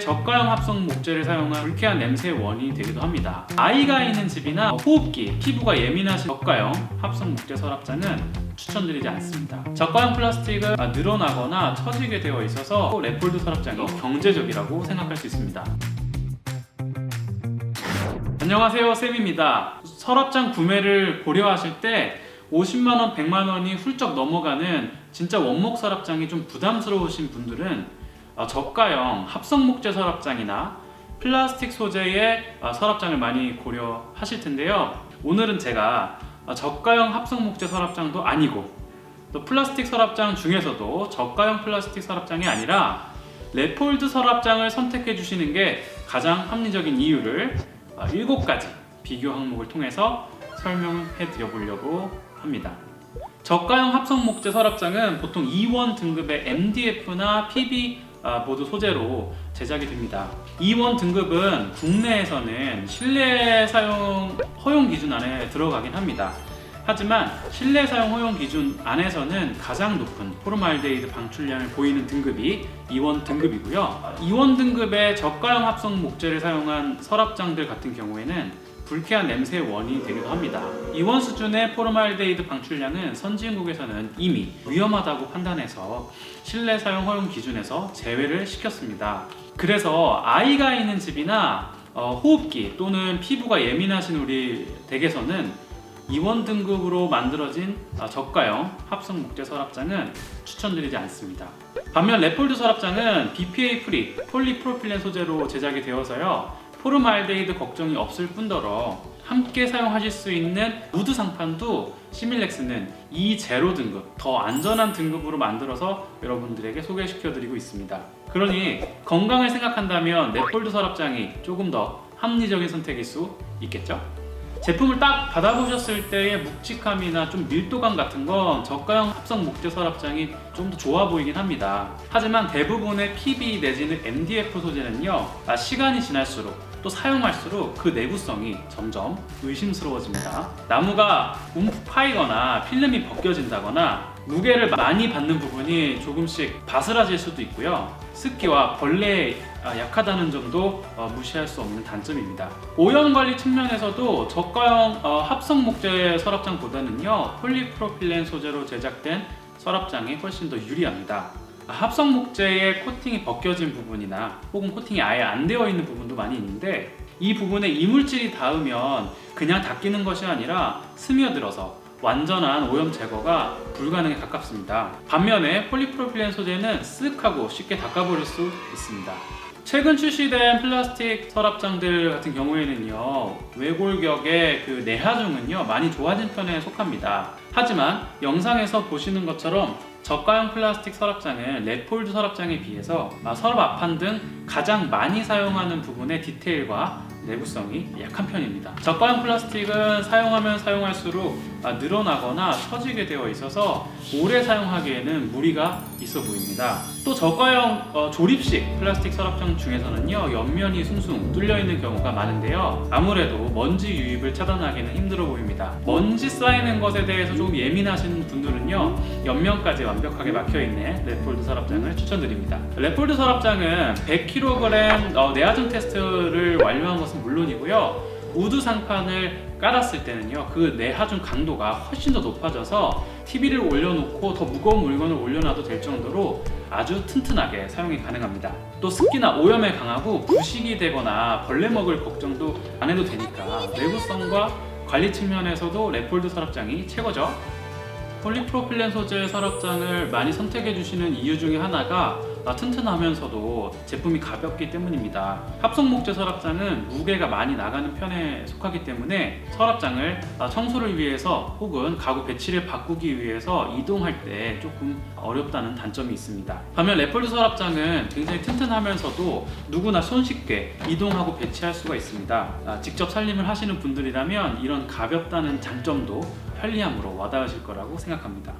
저가형 합성 목재를 사용한 불쾌한 냄새의 원인이 되기도 합니다. 아이가 있는 집이나 호흡기, 피부가 예민하신 저가형 합성 목재 서랍장은 추천드리지 않습니다. 저가형 플라스틱은 늘어나거나 처지게 되어 있어서 랩폴드 서랍장이 경제적이라고 생각할 수 있습니다. 안녕하세요, 쌤입니다. 서랍장 구매를 고려하실 때 50만원, 100만원이 훌쩍 넘어가는 진짜 원목 서랍장이 좀 부담스러우신 분들은 저가형 합성 목재 서랍장이나 플라스틱 소재의 서랍장을 많이 고려하실 텐데요. 오늘은 제가 저가형 합성 목재 서랍장도 아니고 또 플라스틱 서랍장 중에서도 저가형 플라스틱 서랍장이 아니라 랩폴드 서랍장을 선택해 주시는 게 가장 합리적인 이유를 7가지 비교 항목을 통해서 설명해 드려 보려고 합니다. 저가형 합성 목재 서랍장은 보통 E1 등급의 MDF나 PB 보드 소재로 제작이 됩니다. E1 등급은 국내에서는 실내 사용 허용 기준 안에 들어가긴 합니다. 하지만 실내 사용 허용 기준 안에서는 가장 높은 포름알데히드 방출량을 보이는 등급이 E1 등급이고요. E1 등급의 저가형 합성 목재를 사용한 서랍장들 같은 경우에는 불쾌한 냄새의 원인이 되기도 합니다. E1 수준의 포름알데히드 방출량은 선진국에서는 이미 위험하다고 판단해서 실내 사용 허용 기준에서 제외를 시켰습니다. 그래서 아이가 있는 집이나 호흡기 또는 피부가 예민하신 우리 댁에서는 E1 등급으로 만들어진 저가형 합성 목재 서랍장은 추천드리지 않습니다. 반면 랩폴드 서랍장은 BPA 프리 폴리프로필렌 소재로 제작이 되어서요, 포름알데히드 걱정이 없을 뿐더러 함께 사용하실 수 있는 우드 상판도 시밀렉스는 E0 등급, 더 안전한 등급으로 만들어서 여러분들에게 소개시켜드리고 있습니다. 그러니 건강을 생각한다면 랩폴드 서랍장이 조금 더 합리적인 선택일 수 있겠죠? 제품을 딱 받아보셨을 때의 묵직함이나 좀 밀도감 같은 건 저가형 합성 목재 서랍장이 좀 더 좋아 보이긴 합니다. 하지만 대부분의 PB 내지는 MDF 소재는요, 시간이 지날수록 또 사용할수록 그 내구성이 점점 의심스러워집니다. 나무가 움푹 파이거나 필름이 벗겨진다거나 무게를 많이 받는 부분이 조금씩 바스라질 수도 있고요. 습기와 벌레에 약하다는 점도 무시할 수 없는 단점입니다. 오염 관리 측면에서도 저가형 합성 목재 서랍장보다는요, 폴리프로필렌 소재로 제작된 서랍장이 훨씬 더 유리합니다. 합성 목재의 코팅이 벗겨진 부분이나 혹은 코팅이 아예 안 되어 있는 부분도 많이 있는데, 이 부분에 이물질이 닿으면 그냥 닦이는 것이 아니라 스며들어서 완전한 오염 제거가 불가능에 가깝습니다. 반면에 폴리프로필렌 소재는 쓱 하고 쉽게 닦아버릴 수 있습니다. 최근 출시된 플라스틱 서랍장들 같은 경우에는요, 외골격의 그 내하중은요 많이 좋아진 편에 속합니다. 하지만 영상에서 보시는 것처럼 저가형 플라스틱 서랍장은 랩폴드 서랍장에 비해서 서랍 앞판 등 가장 많이 사용하는 부분의 디테일과 내구성이 약한 편입니다. 저가형 플라스틱은 사용하면 사용할수록 늘어나거나 처지게 되어 있어서 오래 사용하기에는 무리가 있어 보입니다. 또 저가형 조립식 플라스틱 서랍장 중에서는요, 옆면이 숭숭 뚫려 있는 경우가 많은데요, 아무래도 먼지 유입을 차단하기는 힘들어 보입니다. 먼지 쌓이는 것에 대해서 조금 예민하신 분들은요, 옆면까지 완벽하게 막혀있는 랩폴드 서랍장을 추천드립니다. 랩폴드 서랍장은 100kg 내하중 테스트를 완료한 것은 물론이고요, 우드 상판을 깔았을 때는요, 그 내하중 강도가 훨씬 더 높아져서 TV를 올려놓고 더 무거운 물건을 올려놔도 될 정도로 아주 튼튼하게 사용이 가능합니다. 또 습기나 오염에 강하고 부식이 되거나 벌레 먹을 걱정도 안 해도 되니까 내구성과 관리 측면에서도 랩폴드 서랍장이 최고죠. 폴리프로필렌 소재의 서랍장을 많이 선택해 주시는 이유 중에 하나가 튼튼하면서도 제품이 가볍기 때문입니다. 합성 목재 서랍장은 무게가 많이 나가는 편에 속하기 때문에 서랍장을 청소를 위해서 혹은 가구 배치를 바꾸기 위해서 이동할 때 조금 어렵다는 단점이 있습니다. 반면 랩폴드 서랍장은 굉장히 튼튼하면서도 누구나 손쉽게 이동하고 배치할 수가 있습니다. 직접 살림을 하시는 분들이라면 이런 가볍다는 장점도 편리함으로 와닿으실 거라고 생각합니다.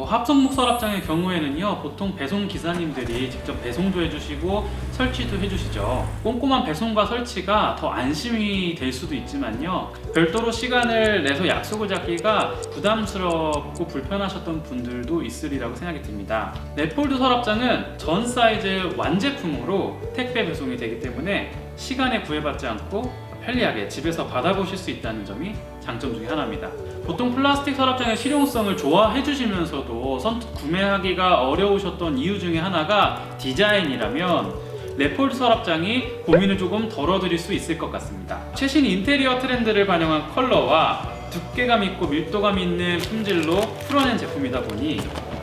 합성목 서랍장의 경우에는요, 보통 배송 기사님들이 직접 배송도 해주시고 설치도 해주시죠. 꼼꼼한 배송과 설치가 더 안심이 될 수도 있지만요, 별도로 시간을 내서 약속을 잡기가 부담스럽고 불편하셨던 분들도 있으리라고 생각이 듭니다. 넷폴드 서랍장은 전 사이즈 완제품으로 택배 배송이 되기 때문에 시간에 구애받지 않고 편리하게 집에서 받아보실 수 있다는 점이 장점 중에 하나입니다. 보통 플라스틱 서랍장의 실용성을 좋아해 주시면서도 선뜻 구매하기가 어려우셨던 이유 중에 하나가 디자인이라면 넷폴드 서랍장이 고민을 조금 덜어드릴 수 있을 것 같습니다. 최신 인테리어 트렌드를 반영한 컬러와 두께감 있고 밀도감 있는 품질로 풀어낸 제품이다 보니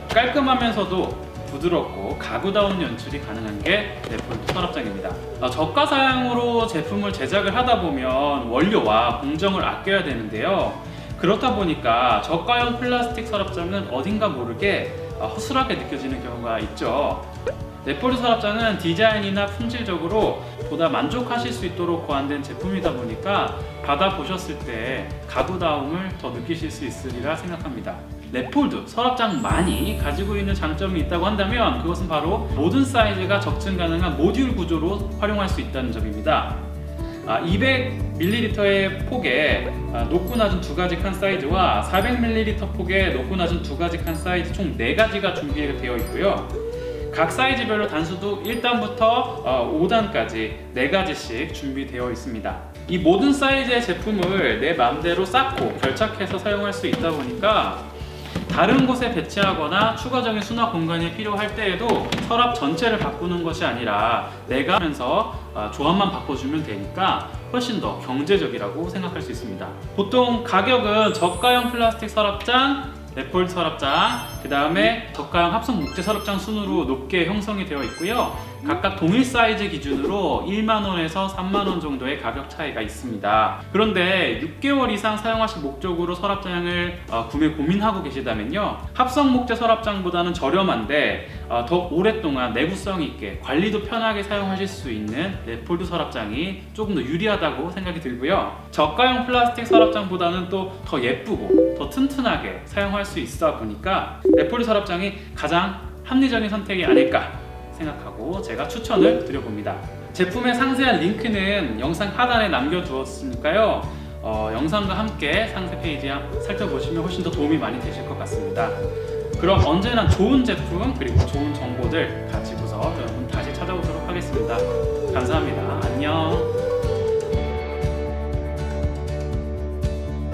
깔끔하면서도 부드럽고 가구다운 연출이 가능한 게 넷폴드 서랍장입니다. 저가 사양으로 제품을 제작을 하다 보면 원료와 공정을 아껴야 되는데요, 그렇다 보니까 저가형 플라스틱 서랍장은 어딘가 모르게 허술하게 느껴지는 경우가 있죠. 넷폴드 서랍장은 디자인이나 품질적으로 보다 만족하실 수 있도록 고안된 제품이다 보니까 받아보셨을 때 가구다움을 더 느끼실 수 있으리라 생각합니다. 넷폴드 서랍장만이 가지고 있는 장점이 있다고 한다면 그것은 바로 모든 사이즈가 적층 가능한 모듈 구조로 활용할 수 있다는 점입니다. 200ml의 폭에 높고 낮은 두 가지 칸 사이즈와 400ml 폭에 높고 낮은 두 가지 칸 사이즈 총 4가지가 준비되어 있고요. 각 사이즈별로 단수도 1단부터 5단까지 4가지씩 준비되어 있습니다. 이 모든 사이즈의 제품을 내 마음대로 쌓고 결착해서 사용할 수 있다 보니까 다른 곳에 배치하거나 추가적인 수납 공간이 필요할 때에도 서랍 전체를 바꾸는 것이 아니라 내가 하면서 조합만 바꿔주면 되니까 훨씬 더 경제적이라고 생각할 수 있습니다. 보통 가격은 저가형 플라스틱 서랍장, 넷폴드 서랍장, 그 다음에 저가형 합성 목재 서랍장 순으로 높게 형성이 되어 있고요. 각각 동일 사이즈 기준으로 1만원에서 3만원 정도의 가격 차이가 있습니다. 그런데 6개월 이상 사용하실 목적으로 서랍장을 구매 고민하고 계시다면요, 합성 목재 서랍장보다는 저렴한데 더 오랫동안 내구성 있게 관리도 편하게 사용하실 수 있는 넷폴드 서랍장이 조금 더 유리하다고 생각이 들고요. 저가형 플라스틱 서랍장보다는 또 더 예쁘고 더 튼튼하게 사용할 수 있다 보니까 넷폴드 서랍장이 가장 합리적인 선택이 아닐까 생각하고 제가 추천을 드려봅니다. 제품의 상세한 링크는 영상 하단에 남겨두었으니까요, 영상과 함께 상세 페이지 살펴보시면 훨씬 더 도움이 많이 되실 것 같습니다. 그럼 언제나 좋은 제품 그리고 좋은 정보들 가지고서 여러분 다시 찾아오도록 하겠습니다. 감사합니다. 안녕.